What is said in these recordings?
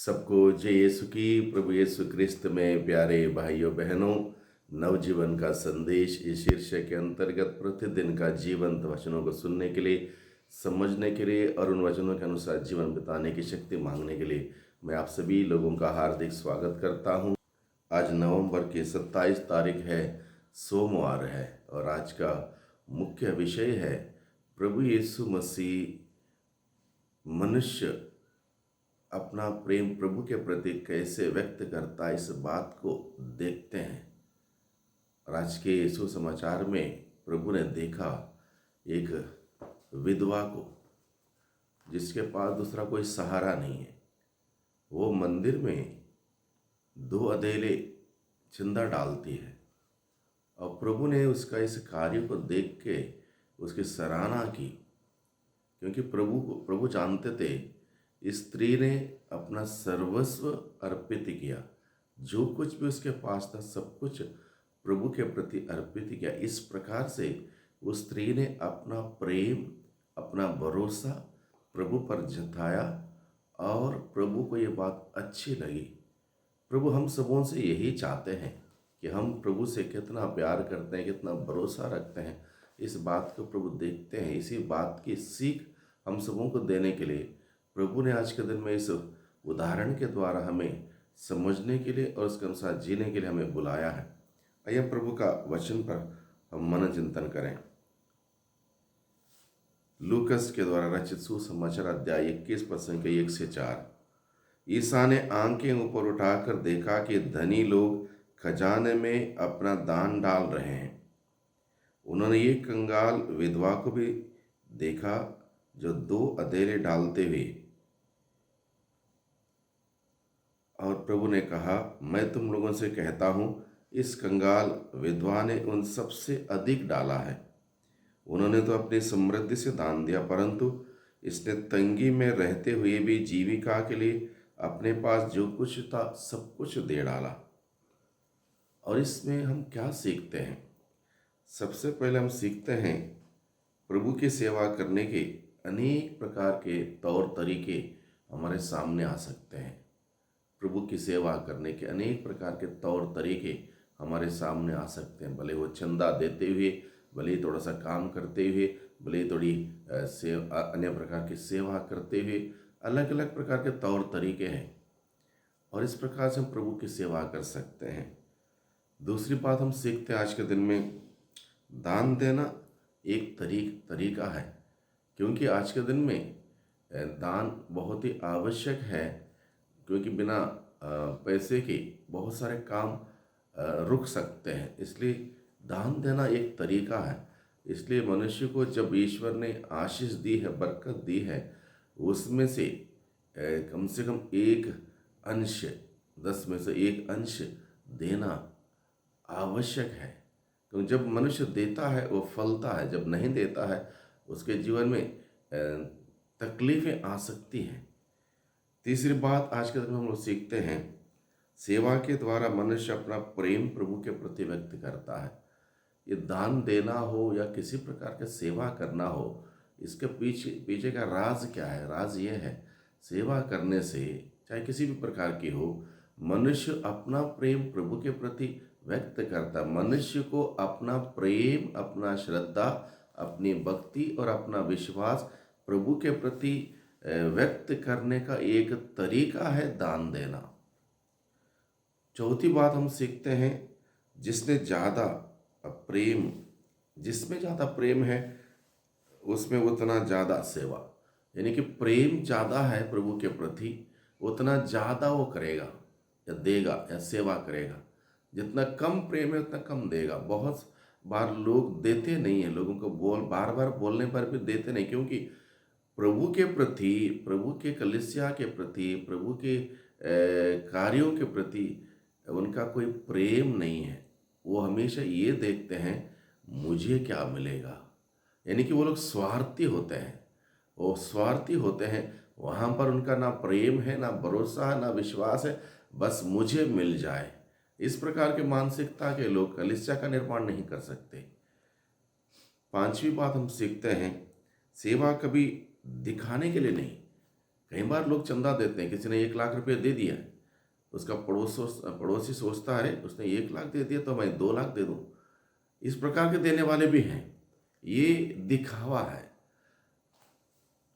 सबको जय यीशु की। प्रभु यीशु क्रिस्त में प्यारे भाइयों बहनों, नवजीवन का संदेश इस शीर्षक के अंतर्गत प्रतिदिन का जीवंत वचनों को सुनने के लिए, समझने के लिए और उन वचनों के अनुसार जीवन बिताने की शक्ति मांगने के लिए मैं आप सभी लोगों का हार्दिक स्वागत करता हूं। आज नवंबर की 27 तारीख है, सोमवार है और आज का मुख्य विषय है प्रभु यीशु मसीह मनुष्य अपना प्रेम प्रभु के प्रति कैसे व्यक्त करता है, इस बात को देखते हैं। और आज के यीशु समाचार में प्रभु ने देखा एक विधवा को जिसके पास दूसरा कोई सहारा नहीं है। वो मंदिर में 2 अधेले चंदा डालती है और प्रभु ने उसका इस कार्य को देख के उसकी सराहना की, क्योंकि प्रभु जानते थे स्त्री ने अपना सर्वस्व अर्पित किया। जो कुछ भी उसके पास था सब कुछ प्रभु के प्रति अर्पित किया। इस प्रकार से उस स्त्री ने अपना प्रेम, अपना भरोसा प्रभु पर जताया और प्रभु को ये बात अच्छी लगी। प्रभु हम सबों से यही चाहते हैं कि हम प्रभु से कितना प्यार करते हैं, कितना भरोसा रखते हैं। इस बात को प्रभु देखते हैं। इसी बात की सीख हम सबों को देने के लिए प्रभु ने आज के दिन में इस उदाहरण के द्वारा हमें समझने के लिए और उसके अनुसार जीने के लिए हमें बुलाया है। आइए प्रभु का वचन पर हम मन चिंतन करें। लूकस के द्वारा रचित सुसमाचार अध्याय 21 पद संख्या 1 से 4। ईसा ने आंखें ऊपर उठाकर देखा कि धनी लोग खजाने में अपना दान डाल रहे हैं। उन्होंने ये कंगाल विधवा को भी देखा जो 2 अधेले डालते हुए, और प्रभु ने कहा, मैं तुम लोगों से कहता हूं, इस कंगाल विधवा ने उन सबसे अधिक डाला है। उन्होंने तो अपनी समृद्धि से दान दिया, परंतु इसने तंगी में रहते हुए भी जीविका के लिए अपने पास जो कुछ था सब कुछ दे डाला। और इसमें हम क्या सीखते हैं? सबसे पहले हम सीखते हैं प्रभु की सेवा करने के अनेक प्रकार के तौर तरीके हमारे सामने आ सकते हैं। प्रभु की सेवा करने के अनेक प्रकार के तौर तरीके हमारे सामने आ सकते हैं। भले वो चंदा देते हुए, भले ही थोड़ा सा काम करते हुए, भले ही थोड़ी अन्य प्रकार की सेवा करते हुए, अलग अलग प्रकार के तौर तरीके हैं और इस प्रकार से हम प्रभु की सेवा कर सकते हैं। दूसरी बात हम सीखते हैं आज के दिन में, दान देना एक तरीका है, क्योंकि आज के दिन में दान बहुत ही आवश्यक है, क्योंकि बिना पैसे के बहुत सारे काम रुक सकते हैं। इसलिए दान देना एक तरीका है। इसलिए मनुष्य को जब ईश्वर ने आशीष दी है, बरकत दी है, उसमें से कम से कम 1 अंश, 10 में से 1 अंश देना आवश्यक है। तो जब मनुष्य देता है वो फलता है, जब नहीं देता है उसके जीवन में तकलीफें आ सकती हैं। तीसरी बात आज के दिन में हम लोग सीखते हैं, सेवा के द्वारा मनुष्य अपना प्रेम प्रभु के प्रति व्यक्त करता है। ये दान देना हो या किसी प्रकार की सेवा करना हो, इसके पीछे का राज क्या है? राज ये है, सेवा करने से, चाहे किसी भी प्रकार की हो, मनुष्य अपना प्रेम प्रभु के प्रति व्यक्त करता। मनुष्य को अपना प्रेम, अपना श्रद्धा, अपनी भक्ति और अपना विश्वास प्रभु के प्रति व्यक्त करने का एक तरीका है दान देना। चौथी बात हम सीखते हैं, जिसमें ज़्यादा प्रेम है उसमें उतना ज़्यादा सेवा। यानी कि प्रेम ज़्यादा है प्रभु के प्रति, उतना ज़्यादा वो करेगा या देगा या सेवा करेगा। जितना कम प्रेम है उतना कम देगा। बहुत बार लोग देते नहीं हैं, लोगों को बार बार बोलने पर भी देते नहीं, क्योंकि प्रभु के प्रति, प्रभु के कलीसिया के प्रति, प्रभु के कार्यों के प्रति उनका कोई प्रेम नहीं है। वो हमेशा ये देखते हैं मुझे क्या मिलेगा। यानी कि वो लोग स्वार्थी होते हैं। वो स्वार्थी होते हैं, वहाँ पर उनका ना प्रेम है, ना भरोसा है, ना विश्वास है, बस मुझे मिल जाए। इस प्रकार के मानसिकता के लोग कलीसिया का निर्माण नहीं कर सकते। पांचवी बात हम सीखते हैं, सेवा कभी दिखाने के लिए नहीं, कई बार लोग चंदा देते हैं, किसी ने 1 लाख रुपये दे दिया है, उसका पड़ोसी सोचता है उसने 1 लाख दे दिया तो मैं 2 लाख दे दूँ। इस प्रकार के देने वाले भी हैं। ये दिखावा है।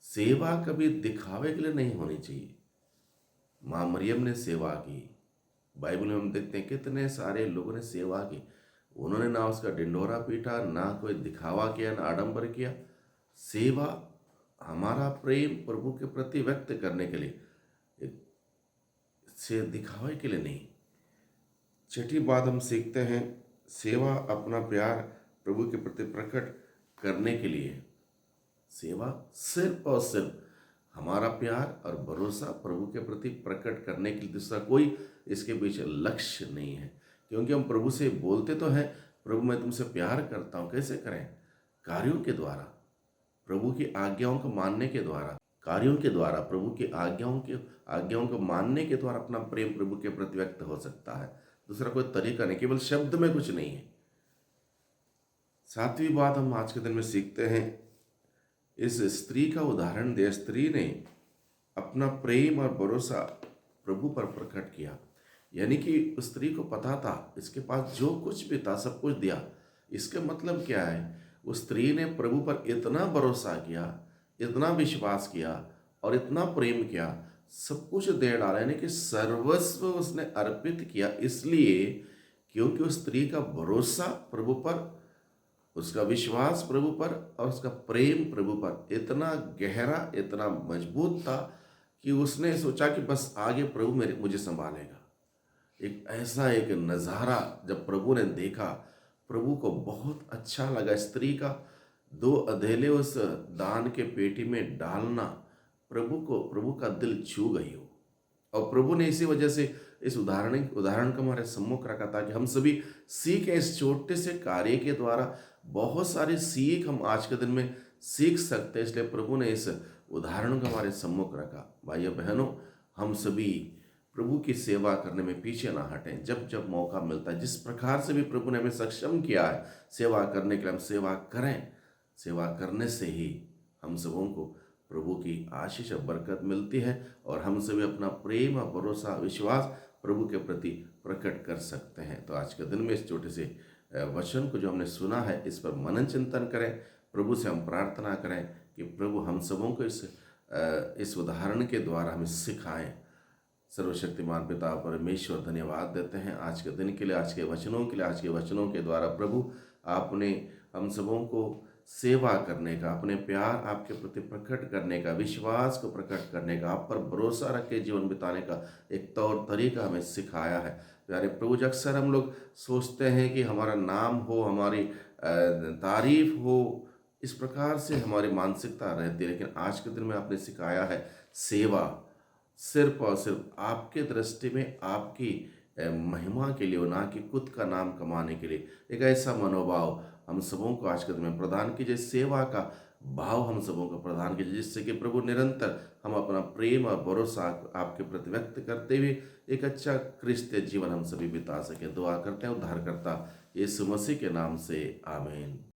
सेवा कभी दिखावे के लिए नहीं होनी चाहिए। माँ मरियम ने सेवा की। बाइबल में हम देखते हैं कितने सारे लोगों ने सेवा की। उन्होंने ना उसका ढिंढोरा पीटा, ना कोई दिखावा किया, ना आडंबर किया। सेवा हमारा प्रेम प्रभु के प्रति व्यक्त करने के लिए, एक से दिखावे के लिए नहीं। छठी बात हम सीखते हैं, सेवा अपना प्यार प्रभु के प्रति प्रकट करने के लिए। सेवा सिर्फ और सिर्फ हमारा प्यार और भरोसा प्रभु के प्रति प्रकट करने के लिए, दूसरा कोई इसके पीछे लक्ष्य नहीं है। क्योंकि हम प्रभु से बोलते तो हैं, प्रभु मैं तुमसे प्यार करता हूँ। कैसे करें? कार्यों के द्वारा, प्रभु की आज्ञाओं को मानने के द्वारा, कार्यों के द्वारा, प्रभु की आज्ञाओं को मानने के द्वारा अपना प्रेम प्रभु के प्रति व्यक्त हो सकता है। दूसरा कोई तरीका नहीं, केवल शब्द में कुछ नहीं है। सातवीं बात हम आज के दिन में सीखते हैं, इस स्त्री का उदाहरण दे। स्त्री ने अपना प्रेम और भरोसा प्रभु पर प्रकट किया। यानी कि उस स्त्री को पता था इसके पास जो कुछ भी था सब कुछ दिया। इसका मतलब क्या है? उस स्त्री ने प्रभु पर इतना भरोसा किया, इतना विश्वास किया और इतना प्रेम किया, सब कुछ दे डाला। यानी कि सर्वस्व उसने अर्पित किया, इसलिए क्योंकि उस स्त्री का भरोसा प्रभु पर, उसका विश्वास प्रभु पर और उसका प्रेम प्रभु पर इतना गहरा, इतना मजबूत था कि उसने सोचा कि बस आगे प्रभु मुझे संभालेगा। एक ऐसा एक नज़ारा जब प्रभु ने देखा, प्रभु को बहुत अच्छा लगा। स्त्री का 2 अधेले उस दान के पेटी में डालना प्रभु का दिल छू गई हो। और प्रभु ने इसी वजह से इस उदाहरण को हमारे सम्मुख रखा था कि हम सभी सीखें। इस छोटे से कार्य के द्वारा बहुत सारी सीख हम आज के दिन में सीख सकते हैं, इसलिए प्रभु ने इस उदाहरण को हमारे सम्मुख रखा। भाइयों बहनों, हम सभी प्रभु की सेवा करने में पीछे ना हटें। जब जब मौका मिलता है, जिस प्रकार से भी प्रभु ने हमें सक्षम किया है सेवा करने के लिए, हम सेवा करें। सेवा करने से ही हम सबों को प्रभु की आशीष और बरकत मिलती है और हम सभी अपना प्रेम और भरोसा, विश्वास प्रभु के प्रति प्रकट कर सकते हैं। तो आज के दिन में इस छोटे से वचन को जो हमने सुना है, इस पर मनन चिंतन करें। प्रभु से हम प्रार्थना करें कि प्रभु हम सबों को इस उदाहरण के द्वारा हमें सिखाएं। सर्वशक्तिमान पिता परमेश्वर, धन्यवाद देते हैं आज के दिन के लिए, आज के वचनों के लिए। आज के वचनों के द्वारा प्रभु आपने हम सबों को सेवा करने का, अपने प्यार आपके प्रति प्रकट करने का, विश्वास को प्रकट करने का, आप पर भरोसा रख के जीवन बिताने का एक तौर तरीका हमें सिखाया है। प्यारे प्रभु, अक्सर हम लोग सोचते हैं कि हमारा नाम हो, हमारी तारीफ हो, इस प्रकार से हमारी मानसिकता रहती है। लेकिन आज के दिन में आपने सिखाया है सेवा सिर्फ और सिर्फ आपके दृष्टि में, आपकी महिमा के लिए, ना कि खुद का नाम कमाने के लिए। एक ऐसा मनोभाव हम सबों को आज के दिन में प्रदान कीजिए। सेवा का भाव हम सबों को प्रदान कीजिए, जिससे कि प्रभु निरंतर हम अपना प्रेम और भरोसा आपके प्रति व्यक्त करते हुए एक अच्छा क्रिस्तीय जीवन हम सभी बिता सकें। दुआ करते हैं उद्धारकर्ता यीशु मसीह के नाम से, आमीन।